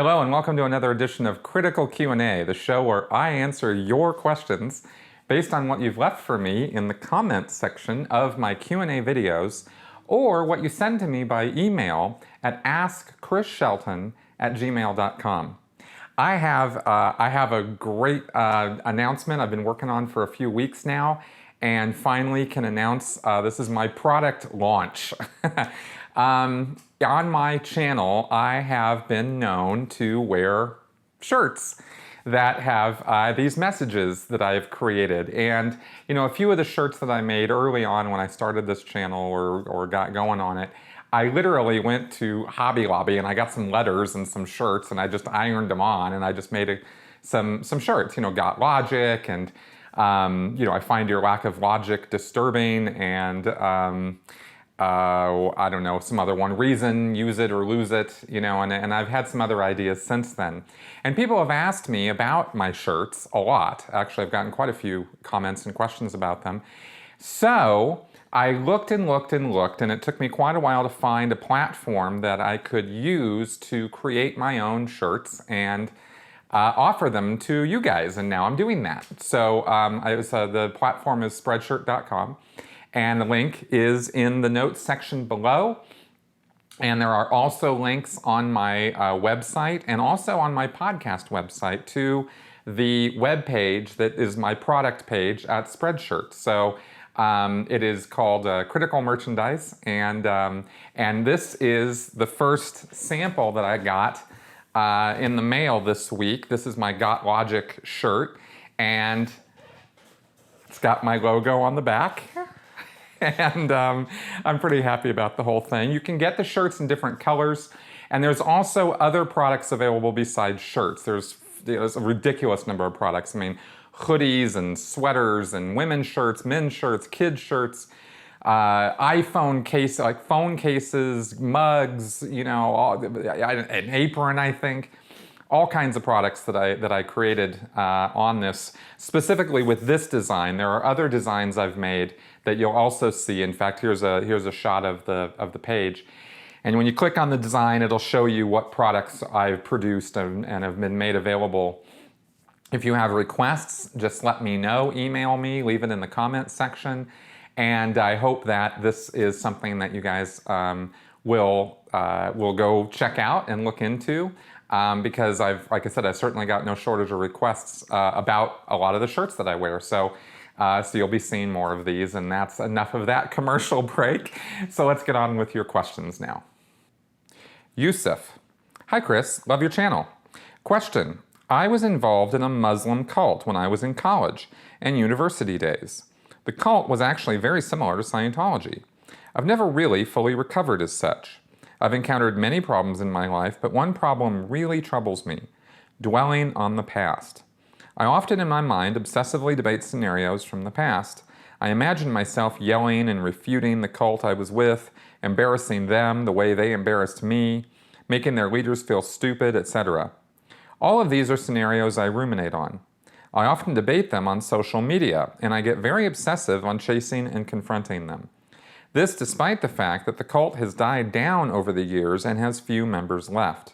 Hello and welcome to another edition of Critical Q&A, the show where I answer your questions based on what you've left for me in the comments section of my Q&A videos or what you send to me by email at askchrisshelton@gmail.com. I have a great announcement I've been working on for a few weeks now and finally can announce this is my product launch. On my channel, I have been known to wear shirts that have these messages that I've created. And, you know, a few of the shirts that I made early on when I started this channel or got going on it, I literally went to Hobby Lobby and I got some letters and some shirts and I just ironed them on and I just made some shirts, you know, got logic and, you know, I find your lack of logic disturbing and, I don't know, some other one, reason, use it or lose it, you know, and I've had some other ideas since then. And people have asked me about my shirts a lot. Actually, I've gotten quite a few comments and questions about them. So I looked and looked and looked, and it took me quite a while to find a platform that I could use to create my own shirts and offer them to you guys, and now I'm doing that. So the platform is Spreadshirt.com. And the link is in the notes section below. And there are also links on my website and also on my podcast website to the web page that is my product page at Spreadshirt. So it is called Critical Merchandise. And this is the first sample that I got in the mail this week. This is my Got Logic shirt. And it's got my logo on the back. And I'm pretty happy about the whole thing. You can get the shirts in different colors, and there's also other products available besides shirts. There's a ridiculous number of products. I mean, hoodies and sweaters and women's shirts, men's shirts, kids' shirts, iPhone case, like phone cases, mugs, you know, an apron, I think. All kinds of products that I created on this, specifically with this design. There are other designs I've made that you'll also see. In fact, here's a shot of the page. And when you click on the design, it'll show you what products I've produced and have been made available. If you have requests, just let me know, email me, leave it in the comments section. And I hope that this is something that you guys will go check out and look into. Because like I said, I've certainly got no shortage of requests about a lot of the shirts that I wear. So you'll be seeing more of these, and that's enough of that commercial break. So let's get on with your questions now. Yusuf. Hi Chris, love your channel. Question. I was involved in a Muslim cult when I was in college and university days. The cult was actually very similar to Scientology. I've never really fully recovered as such. I've encountered many problems in my life, but one problem really troubles me: dwelling on the past. I often in my mind obsessively debate scenarios from the past. I imagine myself yelling and refuting the cult I was with, embarrassing them the way they embarrassed me, making their leaders feel stupid, etc. All of these are scenarios I ruminate on. I often debate them on social media, and I get very obsessive on chasing and confronting them. This despite the fact that the cult has died down over the years and has few members left.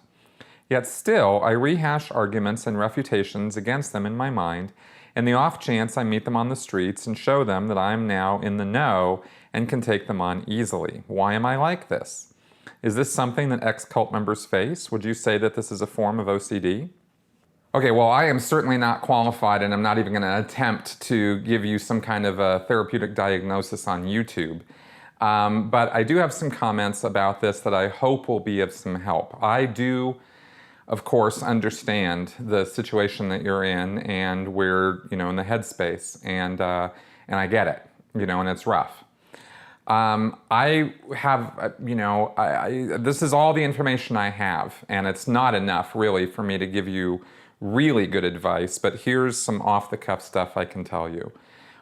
Yet still, I rehash arguments and refutations against them in my mind, and the off chance I meet them on the streets and show them that I am now in the know and can take them on easily. Why am I like this? Is this something that ex-cult members face? Would you say that this is a form of OCD? Okay, well, I am certainly not qualified, and I'm not even going to attempt to give you some kind of a therapeutic diagnosis on YouTube. But I do have some comments about this that I hope will be of some help. I do, of course, understand the situation that you're in and where, you know, in the headspace, and I get it, you know, and it's rough. I have, you know, this is all the information I have, and it's not enough really for me to give you really good advice, but here's some off-the-cuff stuff I can tell you.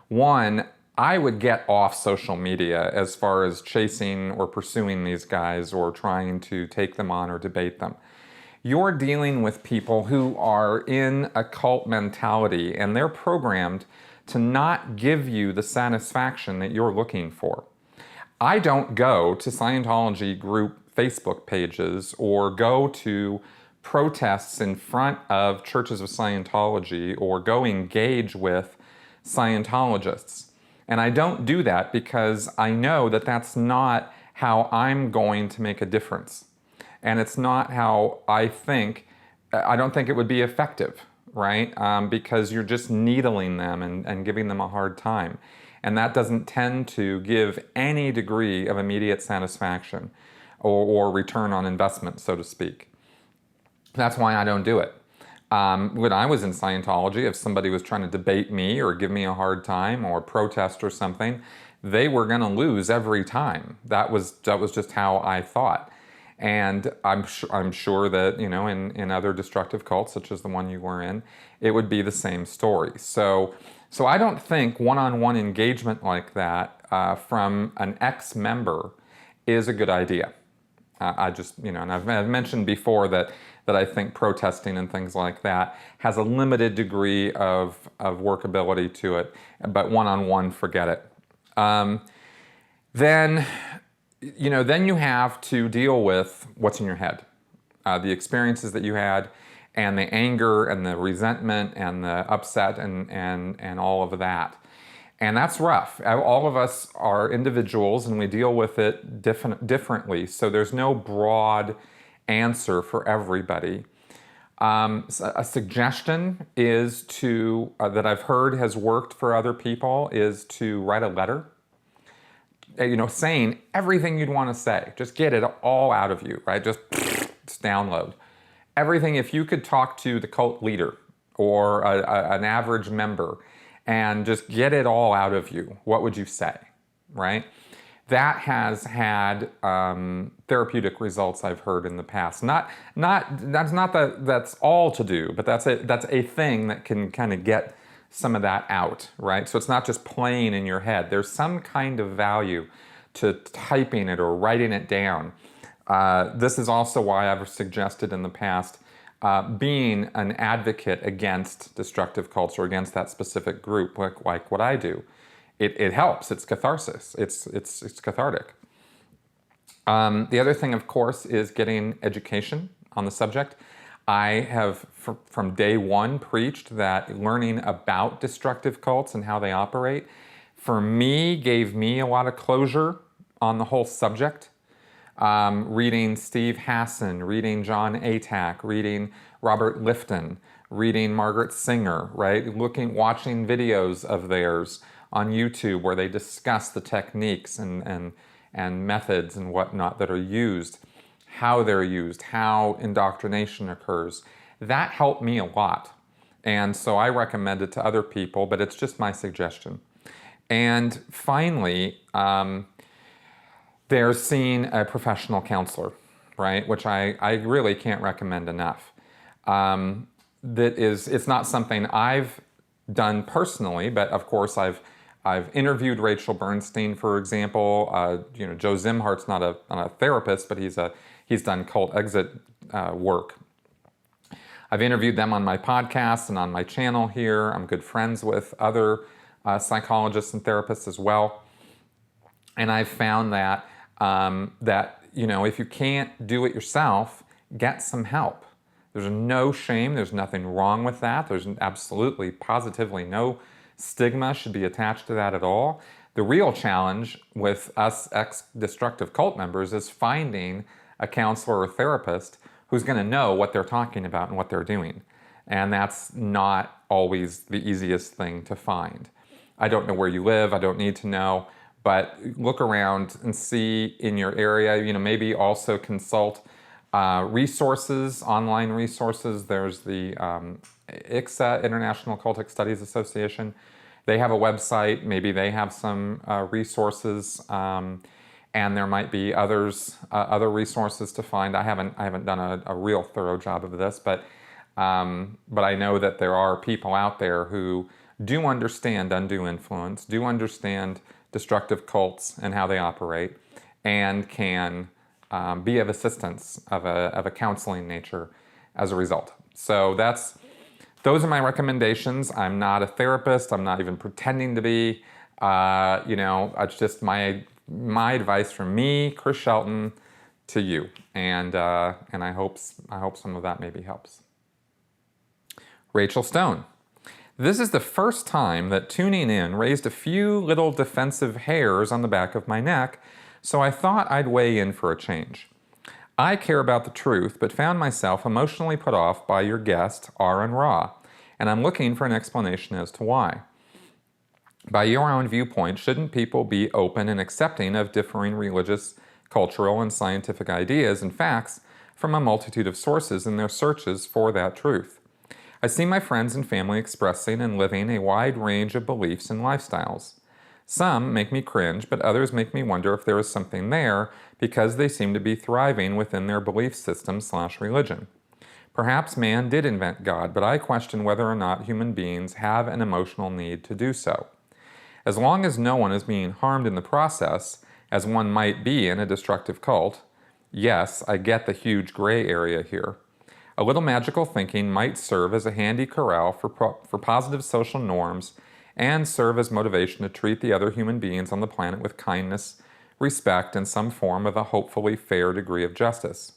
One, I would get off social media as far as chasing or pursuing these guys or trying to take them on or debate them. You're dealing with people who are in a cult mentality, and they're programmed to not give you the satisfaction that you're looking for. I don't go to Scientology group Facebook pages or go to protests in front of churches of Scientology or go engage with Scientologists. And I don't do that because I know that that's not how I'm going to make a difference. And it's not how I don't think it would be effective, right? Because you're just needling them and giving them a hard time. And that doesn't tend to give any degree of immediate satisfaction or return on investment, so to speak. That's why I don't do it. When I was in Scientology, if somebody was trying to debate me or give me a hard time or protest or something, they were going to lose every time. That was just how I thought. And I'm sure that, you know, in other destructive cults, such as the one you were in, it would be the same story. So I don't think one-on-one engagement like that from an ex-member is a good idea. I just, you know, and I've mentioned before that I think protesting and things like that has a limited degree of workability to it, but one-on-one, forget it. Then you have to deal with what's in your head, the experiences that you had, and the anger and the resentment and the upset and all of that. And that's rough. All of us are individuals and we deal with it differently. So there's no broad answer for everybody. A suggestion is that I've heard has worked for other people is to write a letter, saying everything you'd want to say. Just get it all out of you, right? Just download. Everything, if you could talk to the cult leader or an average member and just get it all out of you, what would you say, right? That has had therapeutic results I've heard in the past. That's all to do, but that's a thing that can kind of get some of that out, right? So it's not just playing in your head. There's some kind of value to typing it or writing it down. This is also why I've suggested in the past being an advocate against destructive cults or against that specific group, like what I do. It helps. It's catharsis. It's cathartic. The other thing, of course, is getting education on the subject. I have, from day one, preached that learning about destructive cults and how they operate, for me, gave me a lot of closure on the whole subject. Reading Steve Hassan, reading John Atack, reading Robert Lifton, reading Margaret Singer, right? Watching videos of theirs on YouTube where they discuss the techniques and methods and whatnot that are used, how they're used, how indoctrination occurs. That helped me a lot. And so I recommend it to other people, but it's just my suggestion. And finally, there's seeing a professional counselor, right? Which I really can't recommend enough. It's not something I've done personally, but of course I've interviewed Rachel Bernstein, for example. Joe Zimhart's not a therapist, but he's done cult exit work. I've interviewed them on my podcast and on my channel here. I'm good friends with other psychologists and therapists as well. And I've found that if you can't do it yourself, get some help. There's no shame. There's nothing wrong with that. There's absolutely, positively no stigma should be attached to that at all. The real challenge with us ex-destructive cult members is finding a counselor or therapist who's going to know what they're talking about and what they're doing. And that's not always the easiest thing to find. I don't know where you live. I don't need to know. But look around and see in your area, maybe also consult resources, online resources. There's the ICSA, International Cultic Studies Association. They have a website. Maybe they have some resources, and there might be other resources to find. I haven't done a real thorough job of this, but I know that there are people out there who do understand undue influence, do understand destructive cults and how they operate, and can be of assistance of a counseling nature as a result. So those are my recommendations. I'm not a therapist. I'm not even pretending to be. It's just my advice from me, Chris Shelton, to you, and I hope some of that maybe helps. Rachel Stone. This is the first time that tuning in raised a few little defensive hairs on the back of my neck, so I thought I'd weigh in for a change. I care about the truth, but found myself emotionally put off by your guest, Aaron Ra, and I'm looking for an explanation as to why. By your own viewpoint, shouldn't people be open and accepting of differing religious, cultural, and scientific ideas and facts from a multitude of sources in their searches for that truth? I see my friends and family expressing and living a wide range of beliefs and lifestyles. Some make me cringe, but others make me wonder if there is something there because they seem to be thriving within their belief system/religion. Perhaps man did invent God, but I question whether or not human beings have an emotional need to do so. As long as no one is being harmed in the process, as one might be in a destructive cult, yes, I get the huge gray area here. A little magical thinking might serve as a handy corral for positive social norms and serve as motivation to treat the other human beings on the planet with kindness, respect, and some form of a hopefully fair degree of justice.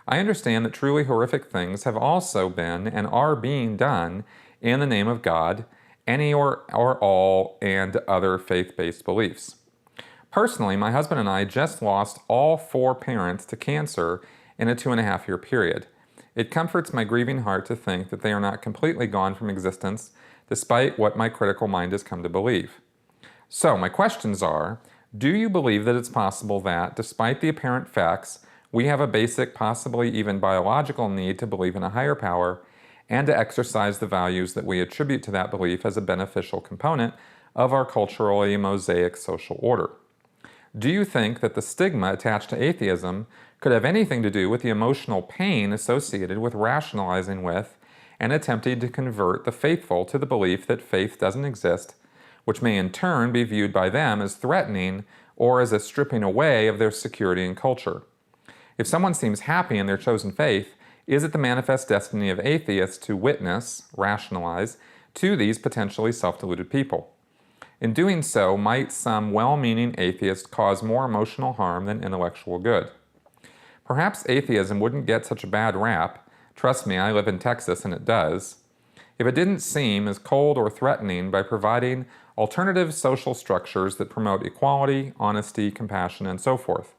I understand that truly horrific things have also been and are being done in the name of God, any or all, and other faith-based beliefs. Personally, my husband and I just lost all 4 parents to cancer in a 2.5-year period. It comforts my grieving heart to think that they are not completely gone from existence, despite what my critical mind has come to believe. So, my questions are, do you believe that it's possible that, despite the apparent facts, we have a basic, possibly even biological need to believe in a higher power and to exercise the values that we attribute to that belief as a beneficial component of our culturally mosaic social order? Do you think that the stigma attached to atheism could have anything to do with the emotional pain associated with rationalizing with and attempting to convert the faithful to the belief that faith doesn't exist, which may in turn be viewed by them as threatening or as a stripping away of their security and culture? If someone seems happy in their chosen faith, is it the manifest destiny of atheists to witness, rationalize, to these potentially self-deluded people? In doing so, might some well-meaning atheist cause more emotional harm than intellectual good? Perhaps atheism wouldn't get such a bad rap. Trust me, I live in Texas and it does. If it didn't seem as cold or threatening by providing alternative social structures that promote equality, honesty, compassion, and so forth.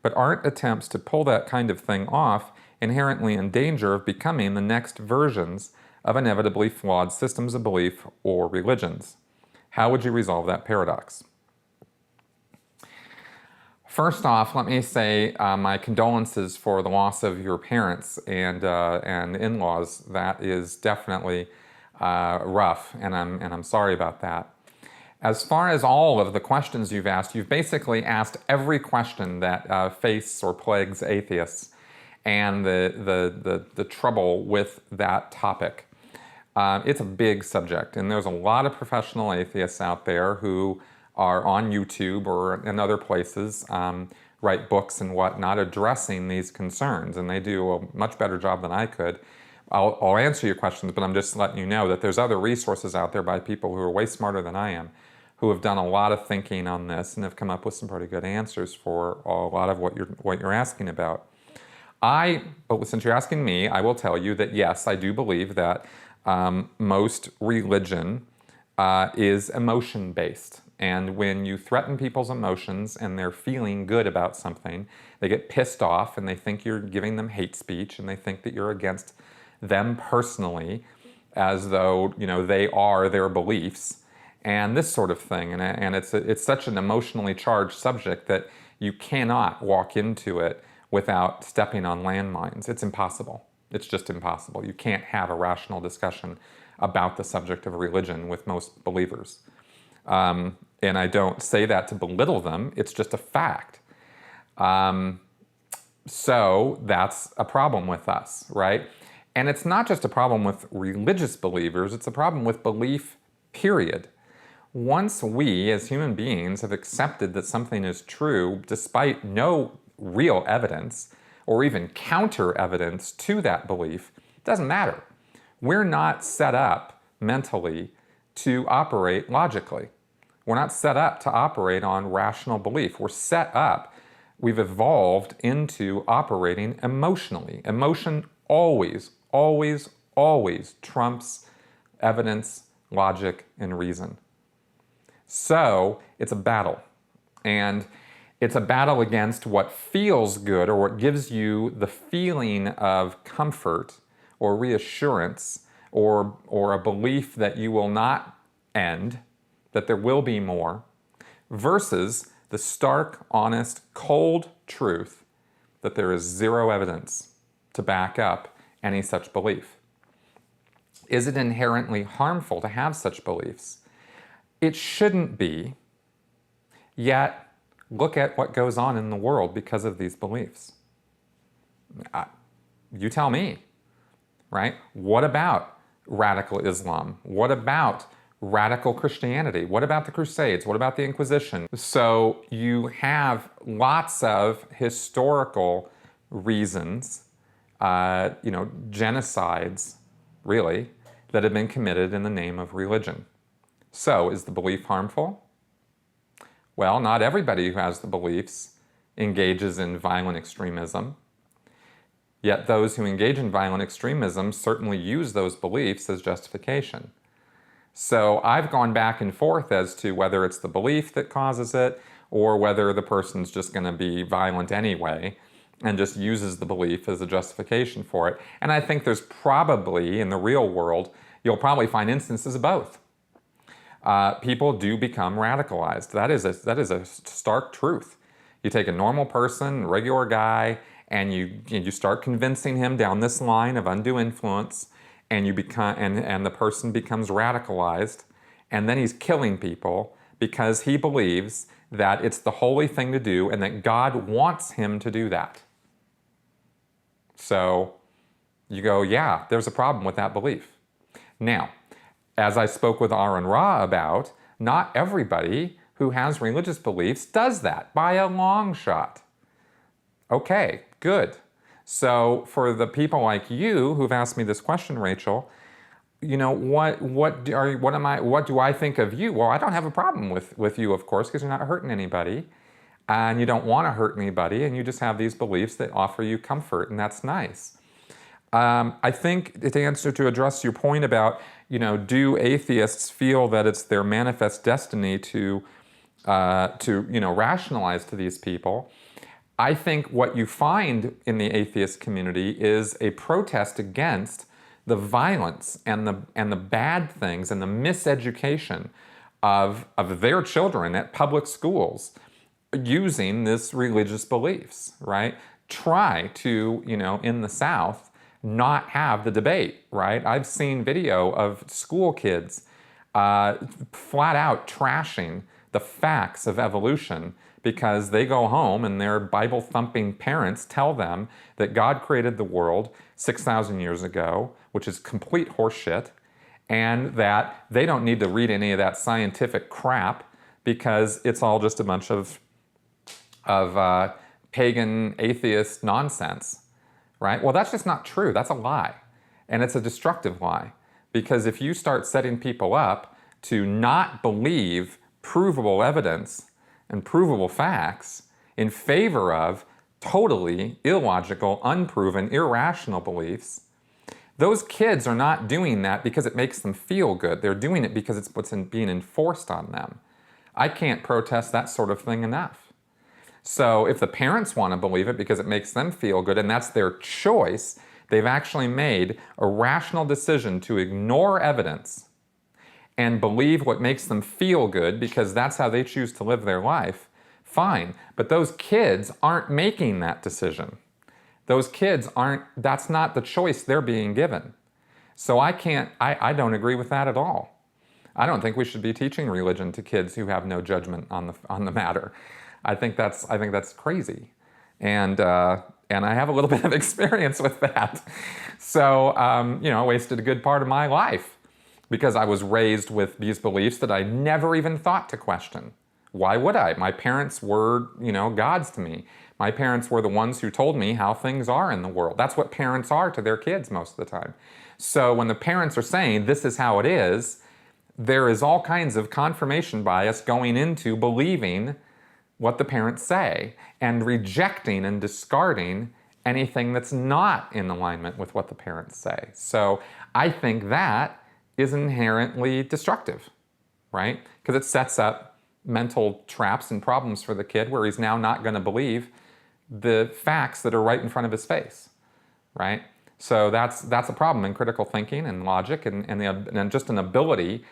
But aren't attempts to pull that kind of thing off inherently in danger of becoming the next versions of inevitably flawed systems of belief or religions? How would you resolve that paradox? First off, let me say my condolences for the loss of your parents and in-laws. That is definitely rough, and I'm sorry about that. As far as all of the questions you've asked, you've basically asked every question that faces or plagues atheists and the trouble with that topic. It's a big subject, and there's a lot of professional atheists out there who are on YouTube or in other places, write books and whatnot addressing these concerns, and they do a much better job than I could. I'll answer your questions, but I'm just letting you know that there's other resources out there by people who are way smarter than I am, who have done a lot of thinking on this and have come up with some pretty good answers for a lot of what you're asking about. But since you're asking me, I will tell you that yes, I do believe that most religion is emotion-based. And when you threaten people's emotions and they're feeling good about something, they get pissed off and they think you're giving them hate speech and they think that you're against them personally, as though they are their beliefs and this sort of thing. And it's such an emotionally charged subject that you cannot walk into it without stepping on landmines. It's impossible. It's just impossible. You can't have a rational discussion about the subject of religion with most believers. And I don't say that to belittle them, it's just a fact. So that's a problem with us, right? And it's not just a problem with religious believers, it's a problem with belief, period. Once we, as human beings, have accepted that something is true despite no real evidence or even counter evidence to that belief, it doesn't matter. We're not set up mentally to operate logically. We're not set up to operate on rational belief. We're set up We've evolved into operating emotionally. Emotion always, always, always trumps evidence, logic, and reason. So it's a battle. And it's a battle against what feels good or what gives you the feeling of comfort or reassurance or a belief that you will not end, that there will be more, versus the stark, honest, cold truth that there is zero evidence to back up any such belief. Is it inherently harmful to have such beliefs? It shouldn't be, yet look at what goes on in the world because of these beliefs. You tell me, right? What about radical Islam? What about radical Christianity? What about the Crusades? What about the Inquisition? So you have lots of historical reasons, genocides, really, that have been committed in the name of religion. So is the belief harmful? Well, not everybody who has the beliefs engages in violent extremism. Yet those who engage in violent extremism certainly use those beliefs as justification. So I've gone back and forth as to whether it's the belief that causes it or whether the person's just going to be violent anyway and just uses the belief as a justification for it. And I think there's probably, in the real world, you'll probably find instances of both. People do become radicalized. That is a stark truth. You take a normal person, a regular guy, and you start convincing him down this line of undue influence, and the person becomes radicalized, and then he's killing people because he believes that it's the holy thing to do and that God wants him to do that. So you go, yeah, there's a problem with that belief. Now, as I spoke with Aaron Ra about, not everybody who has religious beliefs does that by a long shot. Okay, good. So for the people like you who've asked me this question, Rachel, what do I think of you? Well, I don't have a problem with you, of course, because you're not hurting anybody, and you don't want to hurt anybody, and you just have these beliefs that offer you comfort, and that's nice. I think to address your point about, do atheists feel that it's their manifest destiny to rationalize to these people? I think what you find in the atheist community is a protest against the violence and the bad things and the miseducation of their children at public schools using this religious beliefs, right? Try to, in the South, not have the debate, right? I've seen video of school kids flat out trashing the facts of evolution because they go home and their Bible-thumping parents tell them that God created the world 6,000 years ago, which is complete horseshit, and that they don't need to read any of that scientific crap because it's all just a bunch of pagan atheist nonsense, right? Well, that's just not true. That's a lie, and it's a destructive lie, because if you start setting people up to not believe provable evidence and provable facts in favor of totally illogical, unproven, irrational beliefs, those kids are not doing that because it makes them feel good. They're doing it because it's what's being enforced on them. I can't protest that sort of thing enough. So if the parents want to believe it because it makes them feel good and that's their choice, they've actually made a rational decision to ignore evidence and believe what makes them feel good because that's how they choose to live their life, fine. But those kids aren't making that decision. Those kids that's not the choice they're being given. So I don't agree with that at all. I don't think we should be teaching religion to kids who have no judgment on the matter. I think that's crazy. And I have a little bit of experience with that. So, I wasted a good part of my life because I was raised with these beliefs that I never even thought to question. Why would I? My parents were, gods to me. My parents were the ones who told me how things are in the world. That's what parents are to their kids most of the time. So when the parents are saying, this is how it is, there is all kinds of confirmation bias going into believing what the parents say and rejecting and discarding anything that's not in alignment with what the parents say. So I think that is inherently destructive, right? Because it sets up mental traps and problems for the kid where he's now not going to believe the facts that are right in front of his face, right? So that's a problem in critical thinking and logic and just an ability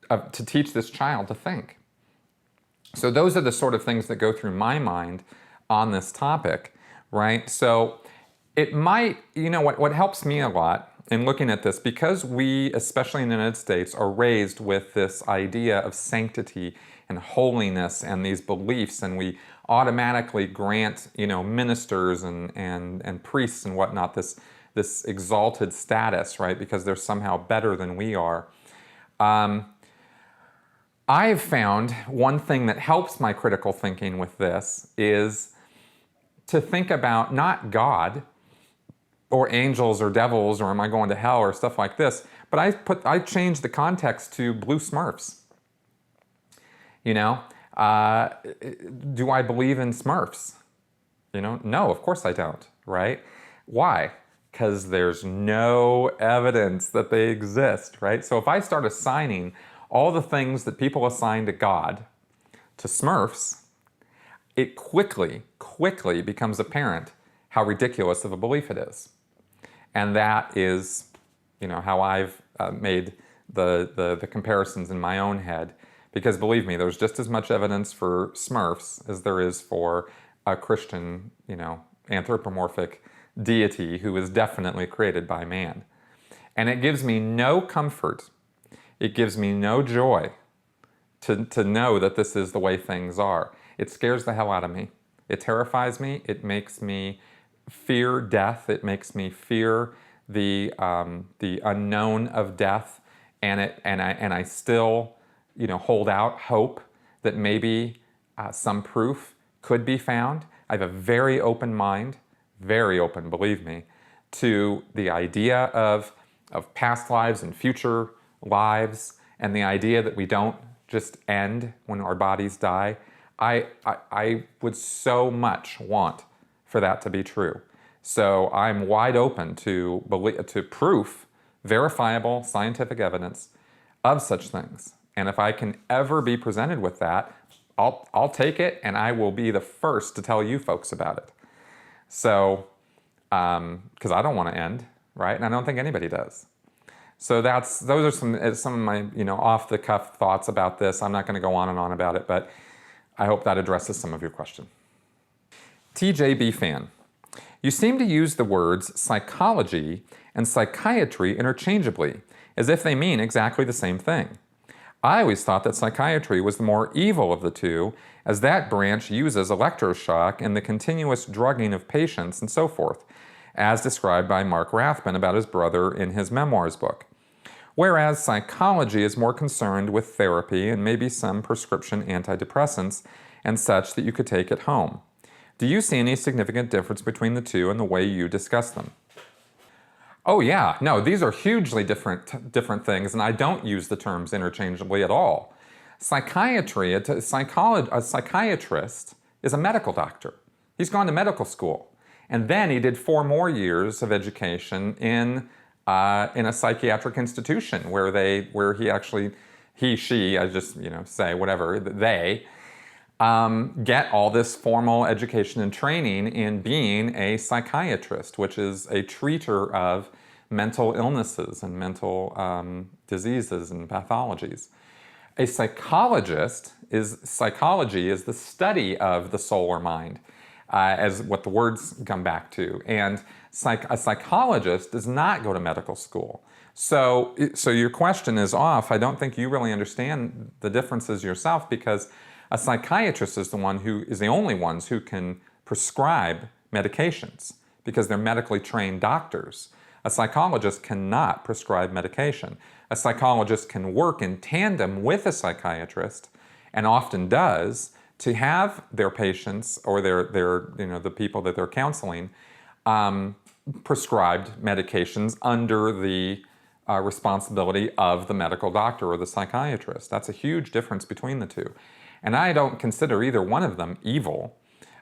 to teach this child to think. So those are the sort of things that go through my mind on this topic, right? So it might, what helps me a lot in looking at this, because we, especially in the United States, are raised with this idea of sanctity and holiness and these beliefs, and we automatically grant, ministers and priests and whatnot this exalted status, right? Because they're somehow better than we are. I've found one thing that helps my critical thinking with this is to think about not God or angels or devils or am I going to hell or stuff like this, but I changed the context to blue Smurfs. Do I believe in Smurfs? No, of course I don't, right? Why? Because there's no evidence that they exist, right? So if I start assigning all the things that people assign to God to Smurfs, it quickly becomes apparent how ridiculous of a belief it is. And that is, how I've made the comparisons in my own head. Because believe me, there's just as much evidence for Smurfs as there is for a Christian, anthropomorphic deity who is definitely created by man. And it gives me no comfort, it gives me no joy to know that this is the way things are. It scares the hell out of me. It terrifies me. It makes me fear death. It makes me fear the unknown of death. And I still, hold out hope that maybe some proof could be found. I have a very open mind, very open, believe me, to the idea of past lives and future lives, and the idea that we don't just end when our bodies die. I would so much want for that to be true. So I'm wide open to proof, verifiable scientific evidence of such things. And if I can ever be presented with that, I'll take it, and I will be the first to tell you folks about it. So, because I don't want to end, right? And I don't think anybody does. So those are some of my off the cuff thoughts about this. I'm not going to go on and on about it, but I hope that addresses some of your question. TJB fan, you seem to use the words psychology and psychiatry interchangeably, as if they mean exactly the same thing. I always thought that psychiatry was the more evil of the two, as that branch uses electroshock and the continuous drugging of patients and so forth, as described by Mark Rathbun about his brother in his memoirs book. Whereas psychology is more concerned with therapy and maybe some prescription antidepressants and such that you could take at home. Do you see any significant difference between the two in the way you discuss them? Oh yeah, no, these are hugely different things, and I don't use the terms interchangeably at all. Psychiatry, a psychiatrist is a medical doctor. He's gone to medical school, and then he did 4 more years of education in a psychiatric institution where she, I just say whatever, they get all this formal education and training in being a psychiatrist, which is a treater of mental illnesses and mental diseases and pathologies. A psychology is the study of the soul or mind, as what the words come back to. And a psychologist does not go to medical school. So your question is off. I don't think you really understand the differences yourself, because a psychiatrist is the only ones who can prescribe medications, because they're medically trained doctors. A psychologist cannot prescribe medication. A psychologist can work in tandem with a psychiatrist, and often does, to have their patients or their the people that they're counseling prescribed medications under the responsibility of the medical doctor or the psychiatrist. That's a huge difference between the two. And I don't consider either one of them evil.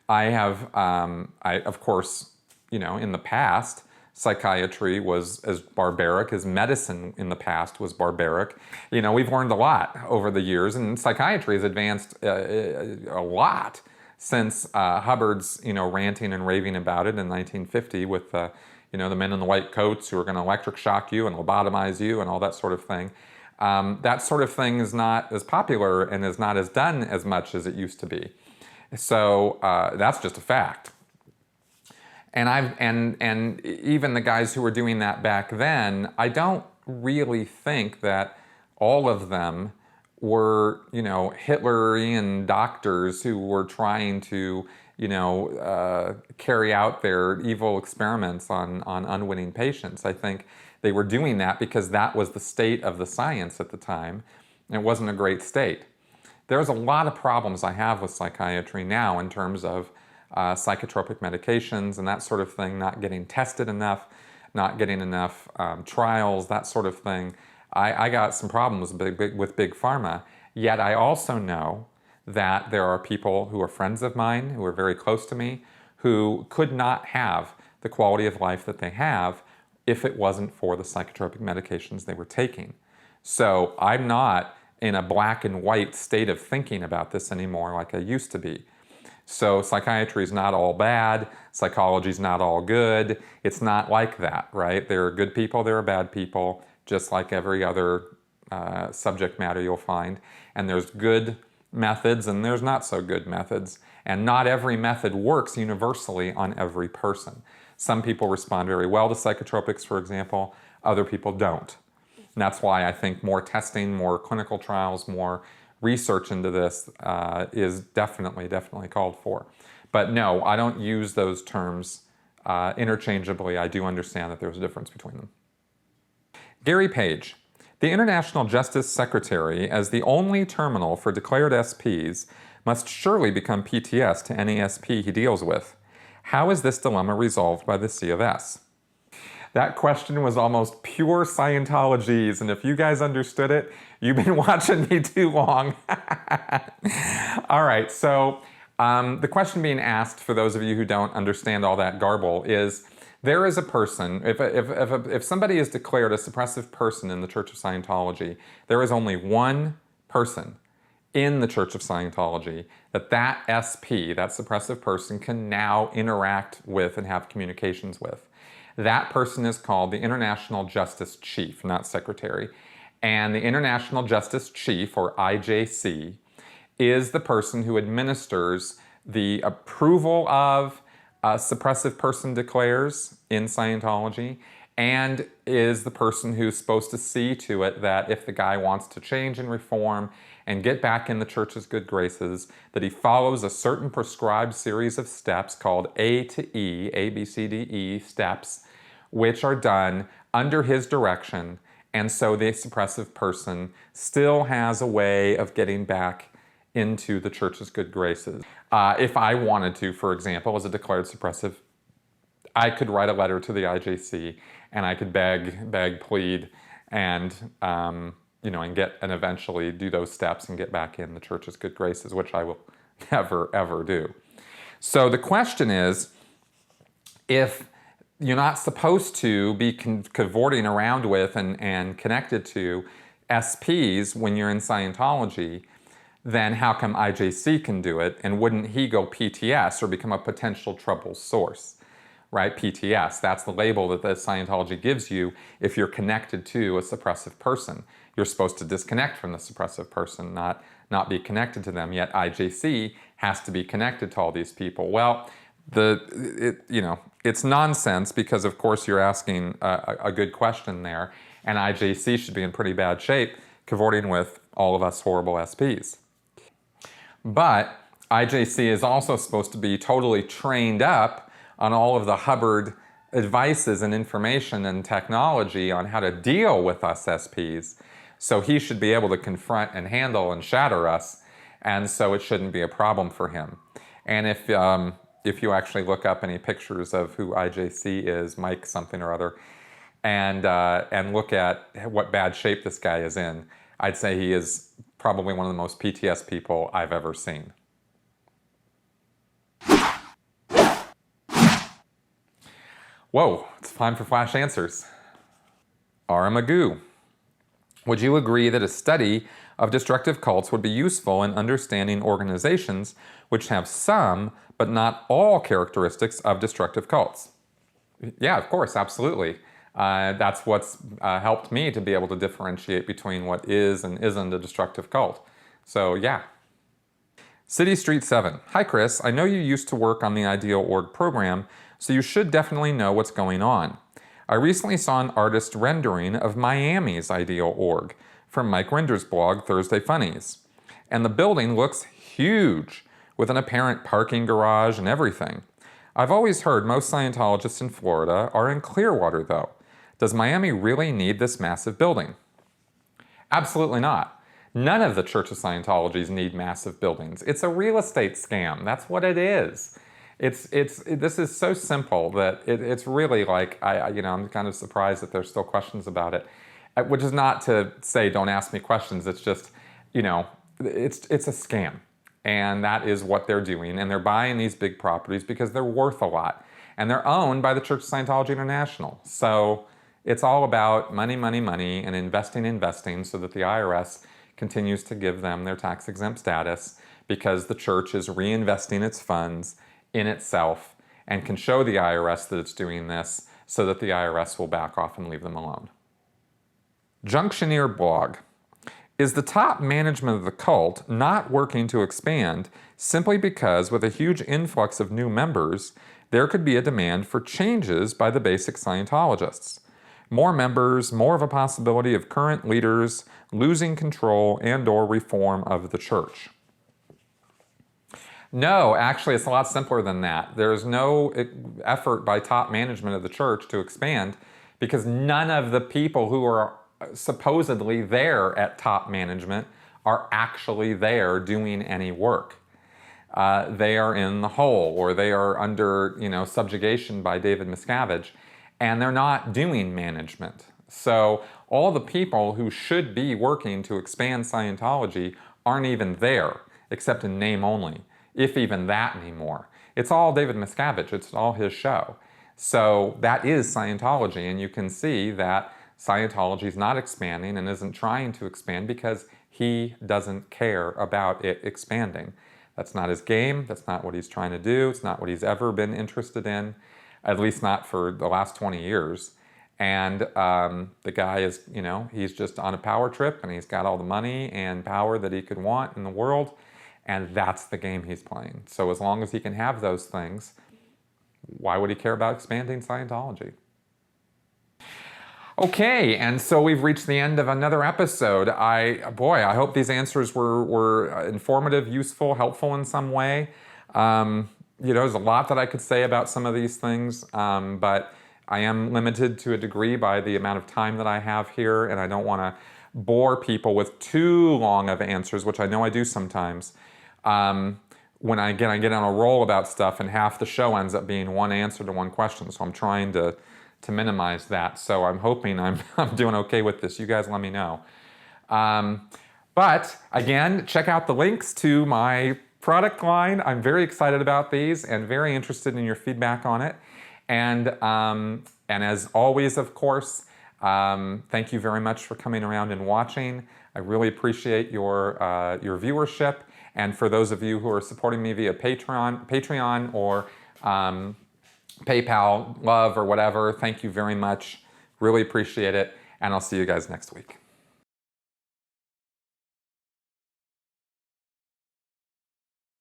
I have, of course, in the past, psychiatry was as barbaric as medicine in the past was barbaric. We've learned a lot over the years, and psychiatry has advanced a lot since Hubbard's, ranting and raving about it in 1950 with, the men in the white coats who are going to electric shock you and lobotomize you and all that sort of thing. That sort of thing is not as popular and is not as done as much as it used to be. So that's just a fact. And even the guys who were doing that back then, I don't really think that all of them were, Hitlerian doctors who were trying to, carry out their evil experiments on unwitting patients. I think they were doing that because that was the state of the science at the time. It wasn't a great state. There's a lot of problems I have with psychiatry now in terms of psychotropic medications and that sort of thing, not getting tested enough, not getting enough trials, that sort of thing. I got some problems with big pharma, yet I also know that there are people who are friends of mine, who are very close to me, who could not have the quality of life that they have if it wasn't for the psychotropic medications they were taking. So I'm not in a black and white state of thinking about this anymore like I used to be. So psychiatry is not all bad, psychology is not all good. It's not like that, right? There are good people, there are bad people, just like every other subject matter you'll find. And there's good methods and there's not so good methods. And not every method works universally on every person. Some people respond very well to psychotropics, for example, other people don't. And that's why I think more testing, more clinical trials, more research into this is definitely called for. But no, I don't use those terms interchangeably. I do understand that there's a difference between them. Gary Page. The International Justice Secretary, as the only terminal for declared SPs, must surely become PTS to any SP he deals with. How is this dilemma resolved by the C of S? That question was almost pure Scientology, and if you guys understood it, you've been watching me too long. All right, so the question being asked, for those of you who don't understand all that garble, is there is a person, if somebody is declared a suppressive person in the Church of Scientology, there is only one person in the Church of Scientology that SP, that suppressive person, can now interact with and have communications with. That person is called the International Justice Chief, not Secretary. And the International Justice Chief, or IJC, is the person who administers the approval of suppressive person declares in Scientology, and is the person who's supposed to see to it that if the guy wants to change and reform and get back in the church's good graces, that he follows a certain prescribed series of steps called A to E, A, B, C, D, E steps, which are done under his direction, and so the suppressive person still has a way of getting back into the church's good graces. If I wanted to, for example, as a declared suppressive, I could write a letter to the IJC and I could beg, plead, and and get and eventually do those steps and get back in the church's good graces, which I will never ever do. So the question is, if you're not supposed to be cavorting around with and connected to SPs when you're in Scientology, then how come IJC can do it, and wouldn't he go PTS or become a potential trouble source? Right, PTS, that's the label that the Scientology gives you if you're connected to a suppressive person. You're supposed to disconnect from the suppressive person, not be connected to them, yet IJC has to be connected to all these people. Well, it's nonsense because, of course, you're asking a good question there, and IJC should be in pretty bad shape cavorting with all of us horrible SPs. But IJC is also supposed to be totally trained up on all of the Hubbard advices and information and technology on how to deal with us SPs. So he should be able to confront and handle and shatter us, and so it shouldn't be a problem for him. And if you actually look up any pictures of who IJC is, Mike something or other, and look at what bad shape this guy is in, I'd say he is probably one of the most PTS people I've ever seen. Whoa, it's time for Flash Answers. R. Magoo. Would you agree that a study of destructive cults would be useful in understanding organizations which have some, but not all, characteristics of destructive cults? Yeah, of course, absolutely. That's what's helped me to be able to differentiate between what is and isn't a destructive cult. So, yeah. City Street 7. Hi, Chris. I know you used to work on the Ideal Org program, so you should definitely know what's going on. I recently saw an artist rendering of Miami's Ideal Org from Mike Render's blog, Thursday Funnies. And the building looks huge, with an apparent parking garage and everything. I've always heard most Scientologists in Florida are in Clearwater, though. Does Miami really need this massive building? Absolutely not. None of the Church of Scientologies need massive buildings. It's a real estate scam. That's what it is. This is so simple that it's really like, I'm kind of surprised that there's still questions about it. Which is not to say don't ask me questions. It's just, it's a scam. And that is what they're doing. And they're buying these big properties because they're worth a lot. And they're owned by the Church of Scientology International. So it's all about money, money, money, and investing so that the IRS continues to give them their tax-exempt status because the church is reinvesting its funds in itself and can show the IRS that it's doing this so that the IRS will back off and leave them alone. Junctioneer blog. Is the top management of the cult not working to expand simply because with a huge influx of new members, there could be a demand for changes by the basic Scientologists? More members, more of a possibility of current leaders losing control and/or reform of the church. No, actually, it's a lot simpler than that. There's no effort by top management of the church to expand because none of the people who are supposedly there at top management are actually there doing any work. They are in the hole, or they are under, subjugation by David Miscavige, and they're not doing management. So all the people who should be working to expand Scientology aren't even there, except in name only, if even that anymore. It's all David Miscavige. It's all his show. So that is Scientology, and you can see that Scientology is not expanding and isn't trying to expand because he doesn't care about it expanding. That's not his game. That's not what he's trying to do. It's not what he's ever been interested in, at least not for the last 20 years. And the guy is, he's just on a power trip, and he's got all the money and power that he could want in the world, and that's the game he's playing. So as long as he can have those things, why would he care about expanding Scientology? Okay, and so we've reached the end of another episode. I hope these answers were informative, useful, helpful in some way. There's a lot that I could say about some of these things, but I am limited to a degree by the amount of time that I have here, and I don't want to bore people with too long of answers, which I know I do sometimes. When I get on a roll about stuff, and half the show ends up being one answer to one question, so I'm trying to minimize that. So I'm hoping I'm doing okay with this. You guys let me know. But again, check out the links to my product line. I'm very excited about these and very interested in your feedback on it. And as always, of course, thank you very much for coming around and watching. I really appreciate your viewership. And for those of you who are supporting me via Patreon or PayPal, Love, or whatever, thank you very much. Really appreciate it. And I'll see you guys next week.